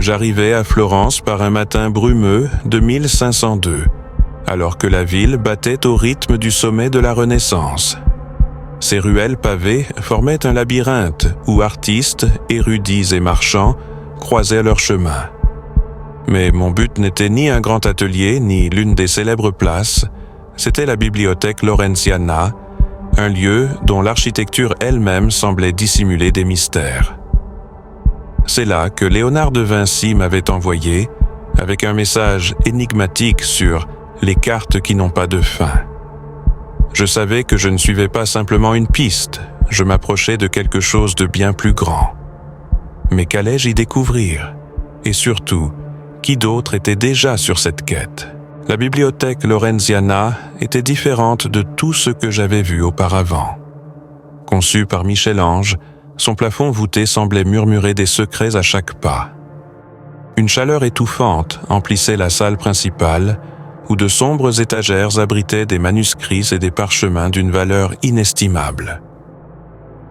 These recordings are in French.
J'arrivais à Florence par un matin brumeux de 1502, alors que la ville battait au rythme du sommet de la Renaissance. Ces ruelles pavées formaient un labyrinthe où artistes, érudits et marchands croisaient leurs chemins. Mais mon but n'était ni un grand atelier, ni l'une des célèbres places, c'était la bibliothèque Laurentiana, un lieu dont l'architecture elle-même semblait dissimuler des mystères. C'est là que Léonard de Vinci m'avait envoyé, avec un message énigmatique sur les cartes qui n'ont pas de fin. Je savais que je ne suivais pas simplement une piste, je m'approchais de quelque chose de bien plus grand. Mais qu'allais-je y découvrir? Et surtout, qui d'autre était déjà sur cette quête? La bibliothèque Laurentiana était différente de tout ce que j'avais vu auparavant. Conçue par Michel-Ange, son plafond voûté semblait murmurer des secrets à chaque pas. Une chaleur étouffante emplissait la salle principale, où de sombres étagères abritaient des manuscrits et des parchemins d'une valeur inestimable.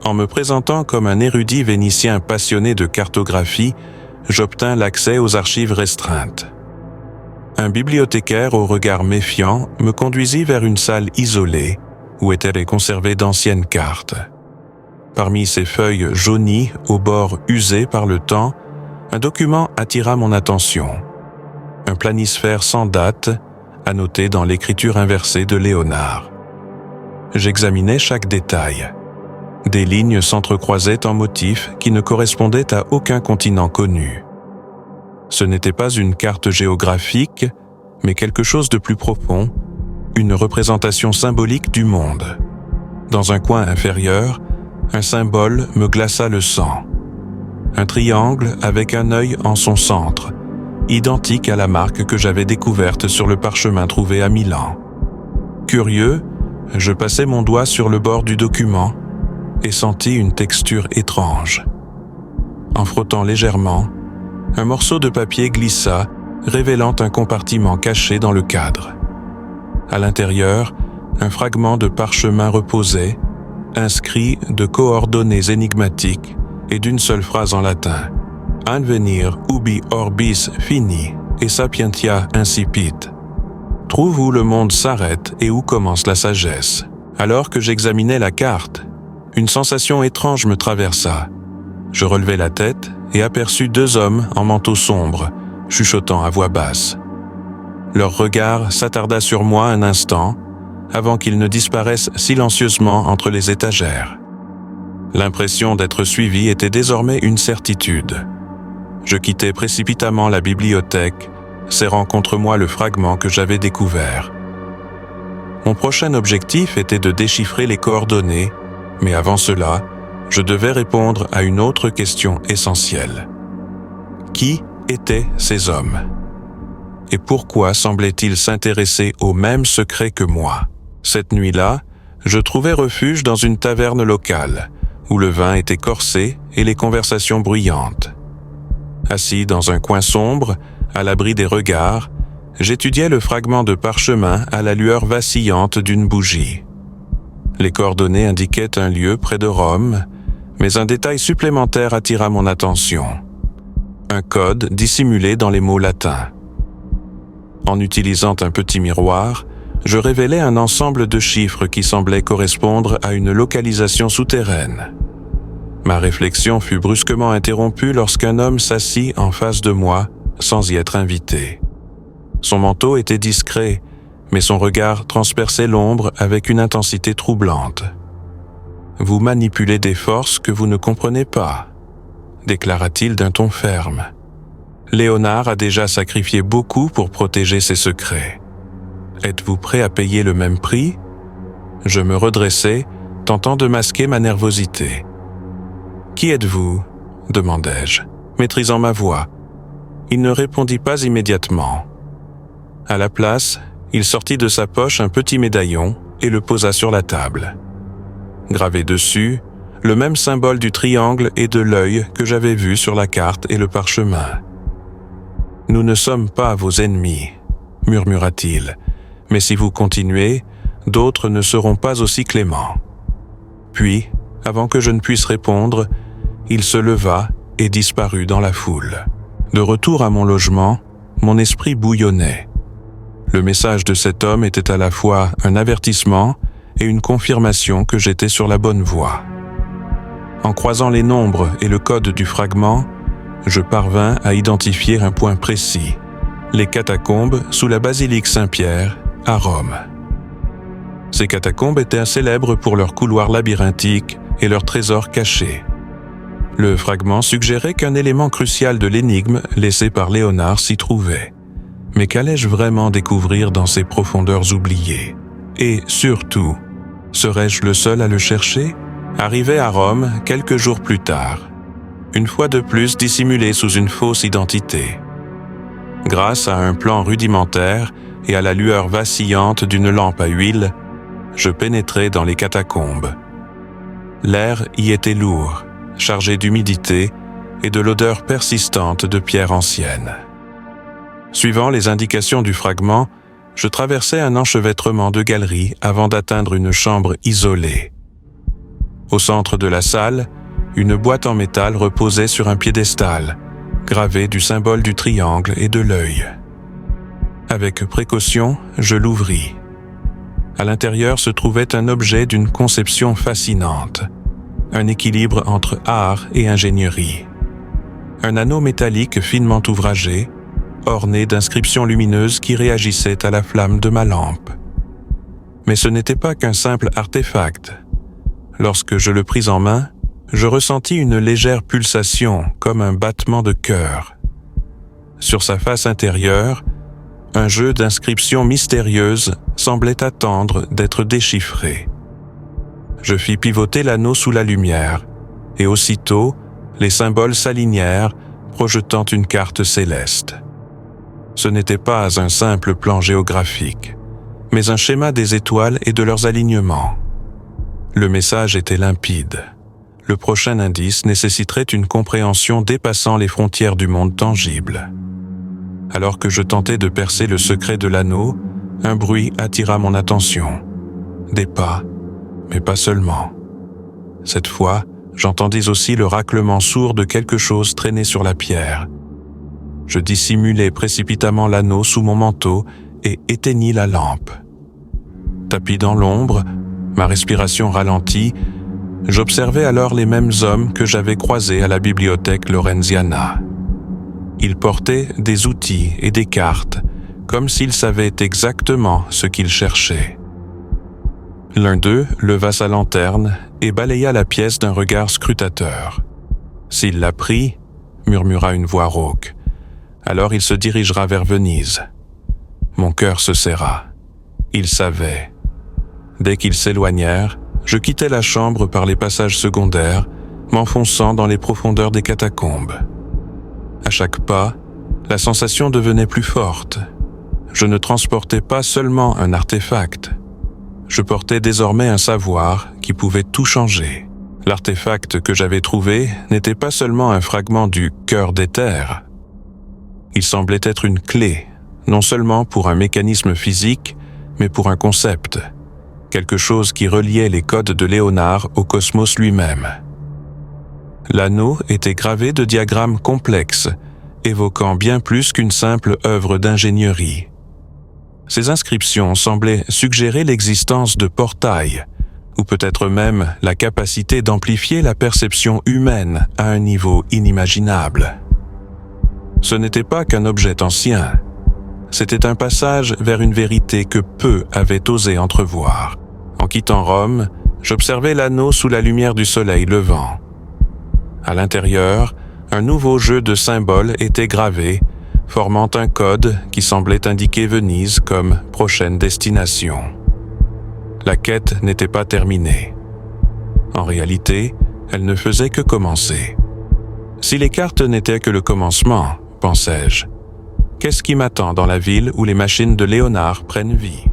En me présentant comme un érudit vénitien passionné de cartographie, j'obtins l'accès aux archives restreintes. Un bibliothécaire au regard méfiant me conduisit vers une salle isolée, où étaient conservées d'anciennes cartes. Parmi ces feuilles jaunies, aux bords usés par le temps, un document attira mon attention. Un planisphère sans date, annoté dans l'écriture inversée de Léonard. J'examinais chaque détail. Des lignes s'entrecroisaient en motifs qui ne correspondaient à aucun continent connu. Ce n'était pas une carte géographique, mais quelque chose de plus profond, une représentation symbolique du monde. Dans un coin inférieur, un symbole me glaça le sang. Un triangle avec un œil en son centre, identique à la marque que j'avais découverte sur le parchemin trouvé à Milan. Curieux, je passai mon doigt sur le bord du document et sentis une texture étrange. En frottant légèrement, un morceau de papier glissa, révélant un compartiment caché dans le cadre. À l'intérieur, un fragment de parchemin reposait, inscrit de coordonnées énigmatiques et d'une seule phrase en latin. Advenir ubi orbis fini et sapientia incipit. Trouve où le monde s'arrête et où commence la sagesse. Alors que j'examinais la carte, une sensation étrange me traversa. Je relevai la tête et aperçus deux hommes en manteau sombre, chuchotant à voix basse. Leur regard s'attarda sur moi un instant, avant qu'ils ne disparaissent silencieusement entre les étagères. L'impression d'être suivi était désormais une certitude. Je quittai précipitamment la bibliothèque, serrant contre moi le fragment que j'avais découvert. Mon prochain objectif était de déchiffrer les coordonnées, mais avant cela, je devais répondre à une autre question essentielle. Qui étaient ces hommes? Et pourquoi semblaient-ils s'intéresser aux mêmes secrets que moi? Cette nuit-là, je trouvai refuge dans une taverne locale, où le vin était corsé et les conversations bruyantes. Assis dans un coin sombre, à l'abri des regards, j'étudiais le fragment de parchemin à la lueur vacillante d'une bougie. Les coordonnées indiquaient un lieu près de Rome, mais un détail supplémentaire attira mon attention. Un code dissimulé dans les mots latins. En utilisant un petit miroir, je révélai un ensemble de chiffres qui semblaient correspondre à une localisation souterraine. Ma réflexion fut brusquement interrompue lorsqu'un homme s'assit en face de moi, sans y être invité. Son manteau était discret, mais son regard transperçait l'ombre avec une intensité troublante. « Vous manipulez des forces que vous ne comprenez pas », déclara-t-il d'un ton ferme. « Léonard a déjà sacrifié beaucoup pour protéger ses secrets. Êtes-vous prêt à payer le même prix ?» Je me redressai, tentant de masquer ma nervosité. « Qui êtes-vous » demandai-je, maîtrisant ma voix. Il ne répondit pas immédiatement. À la place, il sortit de sa poche un petit médaillon et le posa sur la table. Gravé dessus, le même symbole du triangle et de l'œil que j'avais vu sur la carte et le parchemin. « Nous ne sommes pas vos ennemis, » murmura-t-il, « mais si vous continuez, d'autres ne seront pas aussi cléments. » Puis, avant que je ne puisse répondre, il se leva et disparut dans la foule. De retour à mon logement, mon esprit bouillonnait. Le message de cet homme était à la fois un avertissement et une confirmation que j'étais sur la bonne voie. En croisant les nombres et le code du fragment, je parvins à identifier un point précis, les catacombes sous la basilique Saint-Pierre à Rome. Ces catacombes étaient célèbres pour leurs couloirs labyrinthiques et leurs trésors cachés. Le fragment suggérait qu'un élément crucial de l'énigme laissée par Léonard s'y trouvait. Mais qu'allais-je vraiment découvrir dans ces profondeurs oubliées? Et surtout, serais-je le seul à le chercher? Arrivé à Rome quelques jours plus tard, une fois de plus dissimulé sous une fausse identité. Grâce à un plan rudimentaire et à la lueur vacillante d'une lampe à huile, je pénétrai dans les catacombes. L'air y était lourd, chargé d'humidité et de l'odeur persistante de pierres anciennes. Suivant les indications du fragment, je traversais un enchevêtrement de galeries avant d'atteindre une chambre isolée. Au centre de la salle, une boîte en métal reposait sur un piédestal, gravé du symbole du triangle et de l'œil. Avec précaution, je l'ouvris. À l'intérieur se trouvait un objet d'une conception fascinante, un équilibre entre art et ingénierie. Un anneau métallique finement ouvragé, orné d'inscriptions lumineuses qui réagissaient à la flamme de ma lampe. Mais ce n'était pas qu'un simple artefact. Lorsque je le pris en main, je ressentis une légère pulsation comme un battement de cœur. Sur sa face intérieure, un jeu d'inscriptions mystérieuses semblait attendre d'être déchiffré. Je fis pivoter l'anneau sous la lumière, et aussitôt, les symboles s'alignèrent, projetant une carte céleste. Ce n'était pas un simple plan géographique, mais un schéma des étoiles et de leurs alignements. Le message était limpide. Le prochain indice nécessiterait une compréhension dépassant les frontières du monde tangible. Alors que je tentais de percer le secret de l'anneau, un bruit attira mon attention. Des pas, mais pas seulement. Cette fois, j'entendis aussi le raclement sourd de quelque chose traîné sur la pierre. Je dissimulai précipitamment l'anneau sous mon manteau et éteignis la lampe. Tapi dans l'ombre, ma respiration ralentie, j'observais alors les mêmes hommes que j'avais croisés à la bibliothèque Lorenziana. Ils portaient des outils et des cartes, comme s'ils savaient exactement ce qu'ils cherchaient. L'un d'eux leva sa lanterne et balaya la pièce d'un regard scrutateur. « S'il l'a pris, » murmura une voix rauque, « alors il se dirigera vers Venise. » Mon cœur se serra. Il savait. Dès qu'ils s'éloignèrent, je quittai la chambre par les passages secondaires, m'enfonçant dans les profondeurs des catacombes. À chaque pas, la sensation devenait plus forte. Je ne transportais pas seulement un artefact. Je portais désormais un savoir qui pouvait tout changer. L'artefact que j'avais trouvé n'était pas seulement un fragment du cœur des terres. Il semblait être une clé, non seulement pour un mécanisme physique, mais pour un concept. Quelque chose qui reliait les codes de Léonard au cosmos lui-même. L'anneau était gravé de diagrammes complexes, évoquant bien plus qu'une simple œuvre d'ingénierie. Ces inscriptions semblaient suggérer l'existence de portails, ou peut-être même la capacité d'amplifier la perception humaine à un niveau inimaginable. Ce n'était pas qu'un objet ancien, c'était un passage vers une vérité que peu avaient osé entrevoir. En quittant Rome, j'observais l'anneau sous la lumière du soleil levant. À l'intérieur, un nouveau jeu de symboles était gravé, formant un code qui semblait indiquer Venise comme prochaine destination. La quête n'était pas terminée. En réalité, elle ne faisait que commencer. Si les cartes n'étaient que le commencement, pensais-je, qu'est-ce qui m'attend dans la ville où les machines de Léonard prennent vie ?